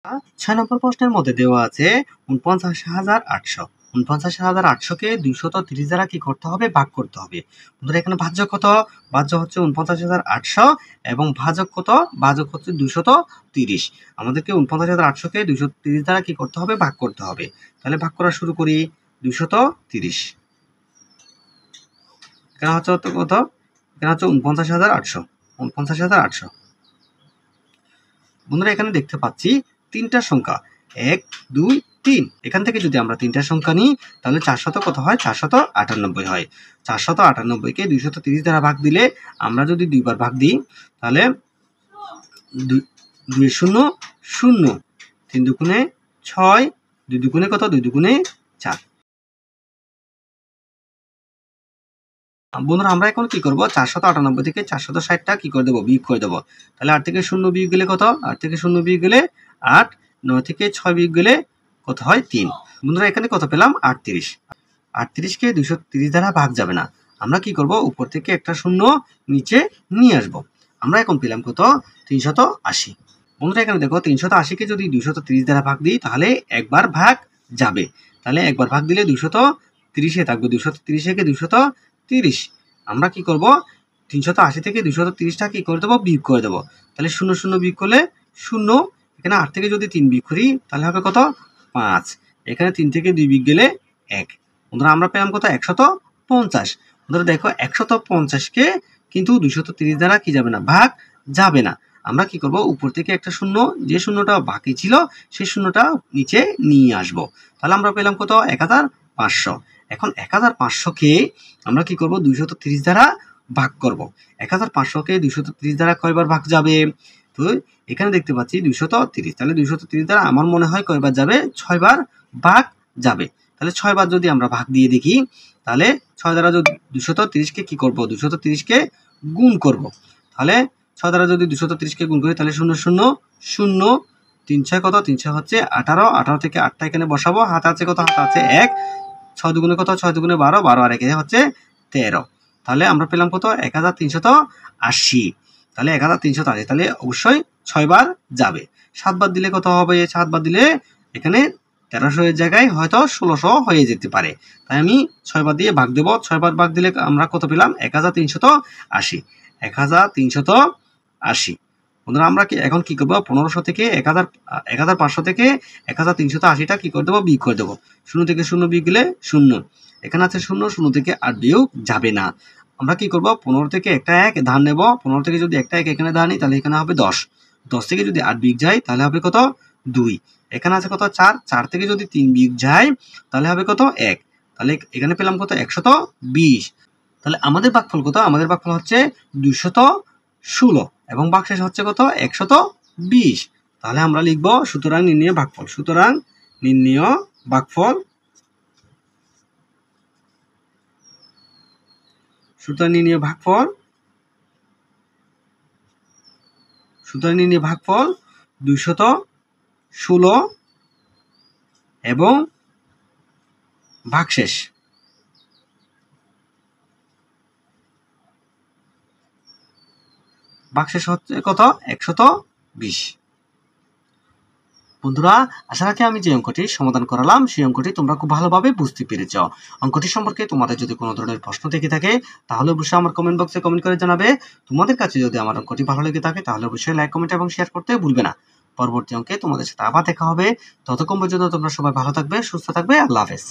6 নম্বর প্রশ্নের মধ্যে দেওয়া আছে ৪৯,৮০০। ৪৯,৮০০কে ২৩০ দ্বারা কি করতে হবে? ভাগ করতে হবে। বন্ধুরা এখানে ভাজ্য কত? ভাজ্য হচ্ছে ৪৯,৮০০ এবং ভাজক কত? ভাজক হচ্ছে ২৩০। আমাদেরকে ৪৯,৮০০কে ২৩০ দ্বারা কি করতে হবে? ভাগ করতে হবে। তাহলে ভাগ করা শুরু করি। ২৩০ এখানে হচ্ছে কত? এখানে হচ্ছে ৪৯,৮০০। ৪৯,৮০০। বন্ধুরা এখানে দেখতে পাচ্ছি তিনটা সংখ্যা ১, ২, ৩। এখান থেকে যদি আমরা তিনটা সংখ্যা নিই তাহলে ৪০০ কত হয়? ৪৯৮ হয়। ৪৯৮কে ২৩০ দ্বারা ভাগ দিলে আমরা যদি দুইবার ভাগ দিই তাহলে ২ শূন্য শূন্য, ৩ দুগুণে ৬, ২ দুগুণে কত? ২ দুগুণে ৪। বন্ধুরা আমরা এখন কি করব? ৪৯৮ থেকে ৪৬০টা কি করে দেবো? বিয়োগ করে দেবো। তাহলে ৮ থেকে ০ বিয়োগ গেলে কত? ৮ থেকে ০ বিয়োগ গেলে ৮, ৯ থেকে ৬ বিয়োগ গেলে কত হয়? ৩। বন্ধুরা এখানে কত পেলাম? ৩৮। ৩৮কে ২৩০ দ্বারা ভাগ যাবে না। আমরা কি করব? উপর থেকে একটা শূন্য নিচে নিয়ে আসব। আমরা এখন পেলাম কত? ৩৮০। বন্ধুরা এখানে দেখো ৩৮০কে যদি ২৩০ দ্বারা ভাগ দিই তাহলে একবার ভাগ যাবে। তাহলে একবার ভাগ দিলে ২৩০ থাকবে। ২৩০কে ২৩০। আমরা কি করব? ৩৮০ থেকে ২৩০টা কি করে দেবো? বিয়োগ করে দেবো। তাহলে ০ বিয়োগ করলে ০। এখানে ৮ থেকে যদি ৩ বিয়োগ করি তাহলে হবে কত? ৫। এখানে ৩ থেকে ২ বিয়োগ গেলে ১। বন্ধুরা আমরা পেলাম কত? ১৫০। বন্ধুরা দেখো ১৫০কে কিন্তু ২৩০ দ্বারা কি যাবে না? ভাগ যাবে না। আমরা কি করব? উপর থেকে একটা শূন্য, যে শূন্যটা বাকি ছিল সেই শূন্যটা নিচে নিয়ে আসব। তাহলে আমরা পেলাম কত? ১৫০০। এখন ১৫০০কে আমরা কি করব? ২৩০ দ্বারা ভাগ করব। ১৫০০কে ২৩০ দ্বারা কয়বার ভাগ যাবে? তো এখানে দেখতে পাচ্ছি ২৩০। তাহলে ২৩০ দ্বারা আমার মনে হয় কয়বার যাবে? ৬ বার ভাগ যাবে। তাহলে ৬ বার যদি আমরা ভাগ দিয়ে দেখি তাহলে ৬ দ্বারা যদি ২৩০কে কি করব? ২৩০কে গুণ করব। তাহলে ৬ দ্বারা যদি ২৩০কে গুণ করি তাহলে ০ ০ ০। ৩ ৬ কত? ৩ ৬ হচ্ছে ১৮। ১৮ থেকে ৮টা এখানে বসাবো। হাতে আছে কত? হাতে আছে ১। ৬ দুগুণে কত? ৬ দুগুণে ১২। ১২ আর ১ হচ্ছে ১৩। তাহলে আমরা পেলাম কত? ১৩৮০। তাহলে ১৩৮০ তাহলে অবশ্যই ৬ বার যাবে। ৭ বার দিলে কত হবে? ৭ বার দিলে এখানে ১৩০০ এর জায়গায় হয়তো ১৬০০ হয়ে যেতে পারে। তাই আমি ৬ বার দিয়ে ভাগ দেব। ৬ বার ভাগ দিলে আমরা কত পেলাম? ১৩৮০। ১৩৮০। বন্ধুরা আমরা এখন কি করবো? ১৫০০ থেকে ১৫০০ থেকে ১৩৮০টা কি করে দেবো? বিয়োগ করে দেবো। ০ থেকে ০ বিয়োগ গেলে ০। এখানে আছে ০, ০ থেকে ৮ বিয়োগ যাবে না। আমরা কি করব? ১৫ থেকে একটা ১ ধার নেব। ১৫ থেকে যদি একটা ১ এখানে ধার নিই তাহলে এখানে হবে ১০। ১০ থেকে যদি ৮ বিয়োগ যায় তাহলে হবে কত? ২। এখানে আছে কত? ৪। ৪ থেকে যদি ৩ বিয়োগ যায় তাহলে হবে কত? ১। তাহলে এখানে পেলাম কত? ১২০। তাহলে আমাদের ভাগফল কত? আমাদের ভাগফল হচ্ছে ২১৬ এবং ভাগশেষ হচ্ছে কত? ১২০। তাহলে আমরা লিখব সুতরাং নির্ণেয় ভাগফল। সুতরাং নির্ণেয় ভাগফল সুতরাং নির্ণেয় ভাগফল ২১৬ এবং ভাগশেষ হচ্ছে কত? ১২০। বন্ধুরা আশা রাখি আমি যে অঙ্কটি সমাধান করালাম সেই অঙ্কটি তোমরা খুব ভালোভাবে বুঝতে পেরেছ। অঙ্কটি সম্পর্কে তোমাদের যদি কোনো ধরনের প্রশ্ন থেকে থাকে তাহলে অবশ্যই আমার কমেন্ট বক্সে কমেন্ট করে জানাবে। তোমাদের কাছে যদি আমার অঙ্কটি ভালো লেগে থাকে তাহলে অবশ্যই লাইক, কমেন্ট এবং শেয়ার করতে ভুলবে না। পরবর্তী অঙ্কে তোমাদের সাথে আবার দেখা হবে। ততক্ষণ পর্যন্ত তোমরা সবাই ভালো থাকবে, সুস্থ থাকবে। আল্লাহ হাফেজ।